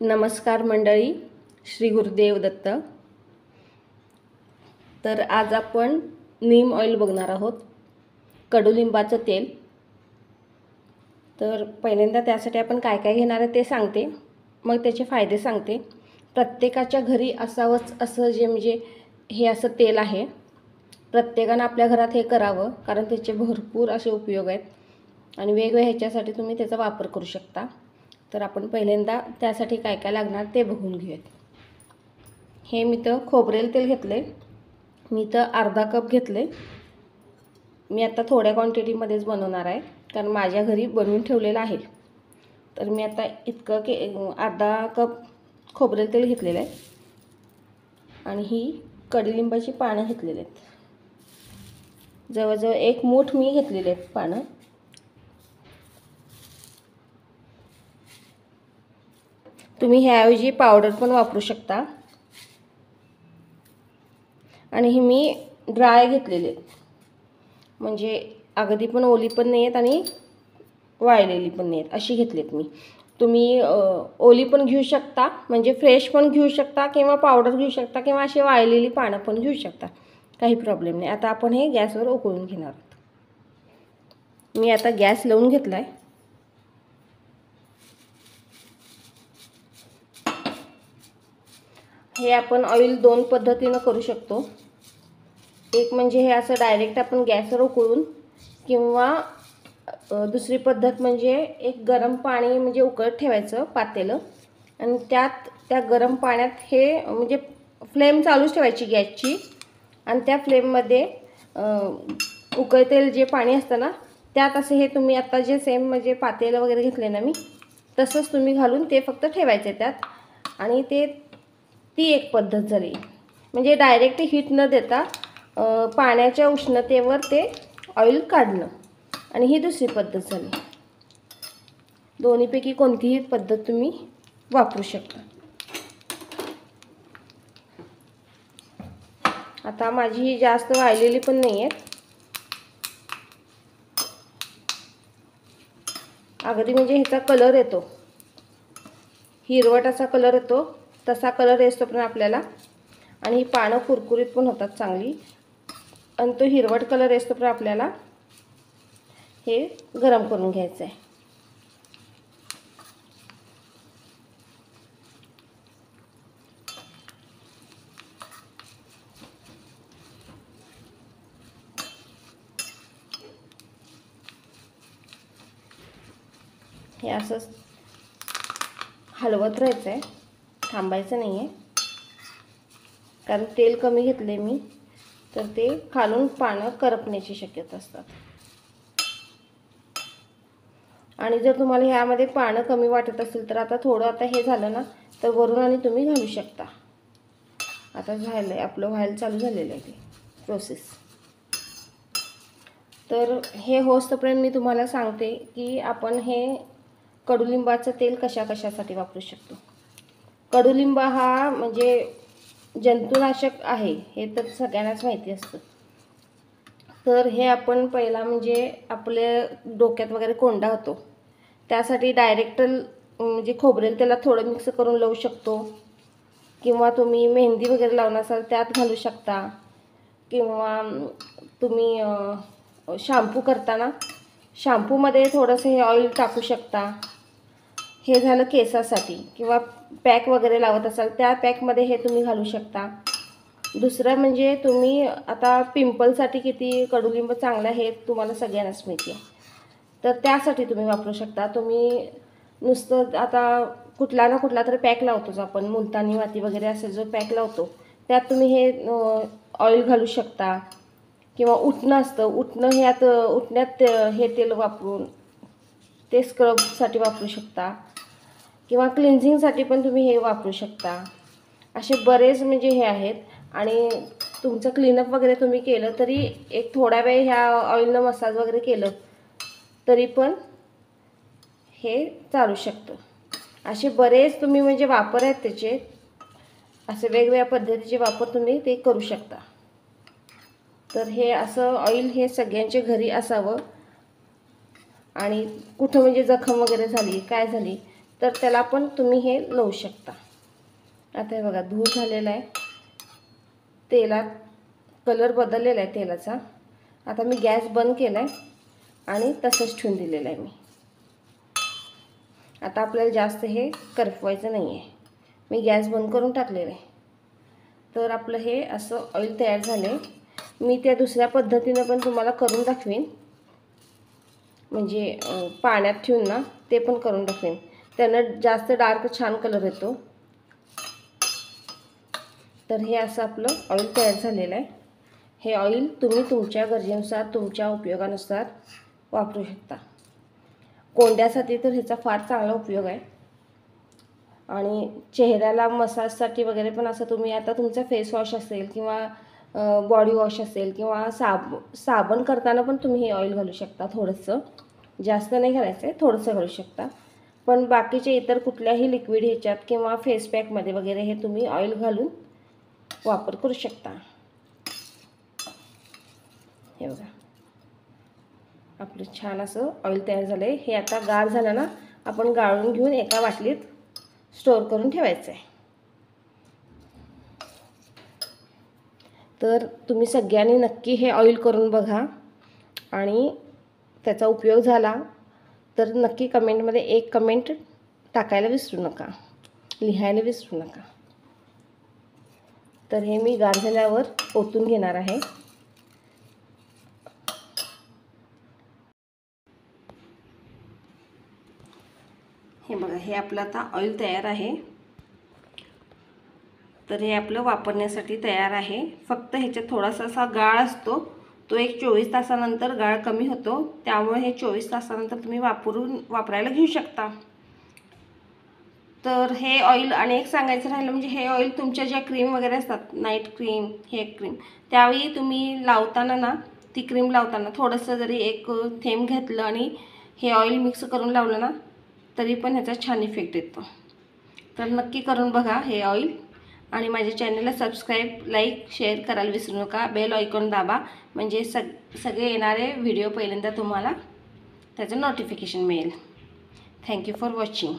नमस्कार मंडळी, श्री गुरुदेव दत्त। तर आज आपण नीम ऑइल बघणार आहोत, कडुलिंबाचं तेल। तर पहिल्यांदा त्यासाठी आपण काय काय घेणार आहे ते सांगते, मग त्याचे फायदे सांगते। प्रत्येकाच्या घरी असावंच असं म्हणजे हे असं तेल आहे। प्रत्येकाने आपल्या घरात हे करावं, कारण त्याचे भरपूर असे उपयोग आहेत आणि वेगवेगळ्या ह्याच्यासाठी तुम्ही त्याचा वापर करू शकता। तर आपण पहिल्यांदा त्यासाठी काय काय लागणार ते बघून घेऊयात। हे मी तर खोबरेल तेल घेतले, मी तर अर्धा कप घेतले। मी आता थोड्या क्वांटिटीमध्येच बनवणार आहे, कारण माझ्या घरी बनवून ठेवलेलं आहे। तर मी आता इतकं अर्धा कप खोबरेल तेल घेतलेलं आहे आणि ही कडुलिंबाची पानं घेतलेली आहेत। जवळजवळ एक मूठ मी घेतलेली आहेत पानं। तुम्ही ह्याऐवजी पावडर पण वापरू शकता। आणि ही मी ड्राय घेतलेली, म्हणजे अगदी पण ओली पण नाही आहेत आणि वाळलेली पण नाही आहेत, अशी घेतलीत मी। तुम्ही ओली पण घेऊ शकता, म्हणजे फ्रेश पण घेऊ शकता, किंवा पावडर घेऊ शकता, किंवा अशी वाळलेली पानं पण घेऊ शकता, काही प्रॉब्लेम नाही। आता आपण हे गॅसवर उकळून घेणार आहोत। मी आता गॅस लावून घेतला आहे। हे आपण ऑइल दोन पद्धतीने करू शकतो। एक म्हणजे हे असं डायरेक्ट आपण गॅसवर उकळून, किंवा दुसरी पद्धत म्हणजे एक गरम पाणी म्हणजे उकळत ठेवायचं पातेलं, आणि त्यात त्या गरम पाण्यात हे म्हणजे फ्लेम चालूच ठेवायची गॅसची, आणि त्या फ्लेममध्ये उकळतेल जे पाणी असतं ना, त्यात असं हे तुम्ही आता जे सेम म्हणजे पातेलं वगैरे घेतले ना मी, तसंच तुम्ही घालून ते फक्त ठेवायचे त्यात। आणि ती एक पद्धत झाली, म्हणजे डायरेक्ट हीट न देता पाण्याच्या उष्णतेवर ते ऑइल काढणं, आणि ही दुसरी पद्धत झाली। दोन्हीपैकी कोणतीही पद्धत तुम्ही वापरू शकता। आता माझी ही जास्त वाळलेली पण नाही आहे, अगदी म्हणजे ह्याचा कलर येतो, हिरवट असा कलर येतो, तसा कलर येतो पण आपल्याला, आणि ही पानं कुरकुरीत पण होतात चांगली, आणि तो हिरवट कलर येतो पण आपल्याला हे गरम करून घ्यायचं आहे। हे असंच हलवत राहायचं आहे, थांबायचं नाही आहे, कारण तेल कमी घेतले मी, तर ते खालून पानं करपण्याची शक्यता असतात। आणि जर तुम्हाला ह्यामध्ये पानं कमी वाटत असेल तर आता थोडं आता हे झालं ना, तर वरून आणि तुम्ही घालू शकता। आता झालं आहे आपलं, व्हायला चालू झालेलं आहे ते प्रोसेस। तर हे होस्तपर्यंत मी तुम्हाला सांगते की आपण हे कडुलिंबाचं तेल कशासाठी वापरू शकतो। कडुलिंब हा म्हणजे जंतुनाशक आहे, हे तर सगळ्यांनाच माहिती असतं। तर हे आपण पहिला म्हणजे आपल्या डोक्यात वगैरे कोंडा होतो, त्यासाठी डायरेक्ट म्हणजे खोबरेल तेलात थोडं मिक्स करून लावू शकतो, किंवा तुम्ही मेहंदी वगैरे लावणार असाल त्यात घालू शकता, किंवा तुम्ही शॅम्पू करताना शॅम्पूमध्ये थोडंसं हे ऑइल टाकू शकता। हे झालं केसासाठी, किंवा पॅक वगैरे लावत असाल त्या पॅकमध्ये हे तुम्ही घालू शकता। दुसरं म्हणजे तुम्ही आता पिंपलसाठी किती कडुलिंब चांगलं आहे हे तुम्हाला सगळ्यांनाच माहिती आहे, तर त्यासाठी तुम्ही वापरू शकता। तुम्ही नुसतं आता कुठला ना कुठला तर पॅक लावतोच आपण, मुलतानी माती वगैरे असे जो पॅक लावतो त्यात तुम्ही हे ऑइल घालू शकता, किंवा उटणं असतं, उटण्यात हे तेल वापरून ते स्क्रबसाठी वापरू शकता, किंवा क्लिन्झिंगसाठी पण तुम्ही हे वापरू शकता। असे बरेच म्हणजे हे आहेत, आणि तुमचं क्लीनअप वगैरे तुम्ही केलं तरी एक थोडा वेळ ह्या ऑइलनं मसाज वगैरे केलं तरी पण हे चालू शकतं। असे बरेच तुम्ही म्हणजे वापर आहेत त्याचे, असे वेगवेगळ्या पद्धतीचे वापर तुम्ही ते करू शकता। तर हे असं ऑइल हे सगळ्यांच्या घरी असावं, आणि कुठं म्हणजे जखम वगैरे झाली काय झाली तर त्याला पण तुम्ही हे लावू शकता. आता हे बघा धूर झालेला आहे, तेलात कलर बदललेला आहे तेलाचा. आता मी गॅस बंद केला आहे आणि तसंच ठेवून दिलेलं आहे मी. आता आपल्याला जास्त हे करपवायचं नाही आहे. मी गॅस बंद करून टाकलेलं आहे. तर आपलं हे असं ऑइल तयार झालं आहे. मी त्या दुसऱ्या पद्धतीनं पण तुम्हाला करून दाखवीन, म्हणजे पाण्यात ठेवून ना ते पण करून दाखवेन. त्यानं जास्त डार्क छान कलर येतो. तर हे असं आपलं ऑइल तयार झालेलं आहे. हे ऑइल तुम्ही तुमच्या गरजेनुसार, तुमच्या उपयोगानुसार वापरू शकता. कोंड्यासाठी तर ह्याचा फार चांगला उपयोग आहे. आणि चेहऱ्याला मसाजसाठी वगैरे पण असं तुम्ही आता तुमचा फेस वॉश असेल किंवा बॉडी वॉश असेल किंवा साबण करताना पण तुम्ही हे ऑइल घालू शकता. थोडंसं, जास्त नाही घालायचं आहे, थोडंसं घालू शकता. पण बाकीचे इतर कुठल्याही लिक्विड ह्याच्यात किंवा फेस पॅकमध्ये वगैरे हे तुम्ही ऑइल घालून वापर करू शकता. हे बघा आपलं छान असं ऑइल तयार झालं आहे. हे आता गार झालं ना, आपण गाळून घेऊन एका बाटलीत स्टोर करून ठेवायचं आहे. तर तुम्ही सगळ्यांनी नक्की हे ऑइल करून बघा आणि त्याचा उपयोग झाला तर नक्की कमेंटमध्ये एक कमेंट टाकायला विसरू नका, लिहायला विसरू नका. तर हे मी गार झाल्यावर ओतून घेणार आहे. हे बघा हे आपलं आता ऑइल तयार आहे. तर हे आपलं वापरण्यासाठी तयार आहे. फक्त ह्याच्यात थोडासा असा गाळ असतो, तो एक 24 तासानंतर गाळ कमी होतो. त्यामुळे हे 24 तासानंतर तुम्ही वापरायला घेऊ शकता. तर हे ऑइल आणि एक सांगायचं राहिलं म्हणजे हे ऑइल तुमच्या ज्या क्रीम वगैरे असतात, नाईट क्रीम, हेअर क्रीम, त्यावेळी तुम्ही लावताना ना, ती क्रीम लावताना थोडंसं जरी एक थेंब घेतलं आणि हे ऑइल मिक्स करून लावलं ना, तरी पण ह्याचा छान इफेक्ट येतो. तर नक्की करून बघा हे ऑइल. आणि माझ्या चॅनलला सबस्क्राईब, लाईक, शेअर करायला विसरू नका. बेल आयकॉन दाबा, म्हणजे सगळे येणारे व्हिडिओ पहिल्यांदा तुम्हाला त्याचं नोटिफिकेशन मिळेल. Thank you for watching.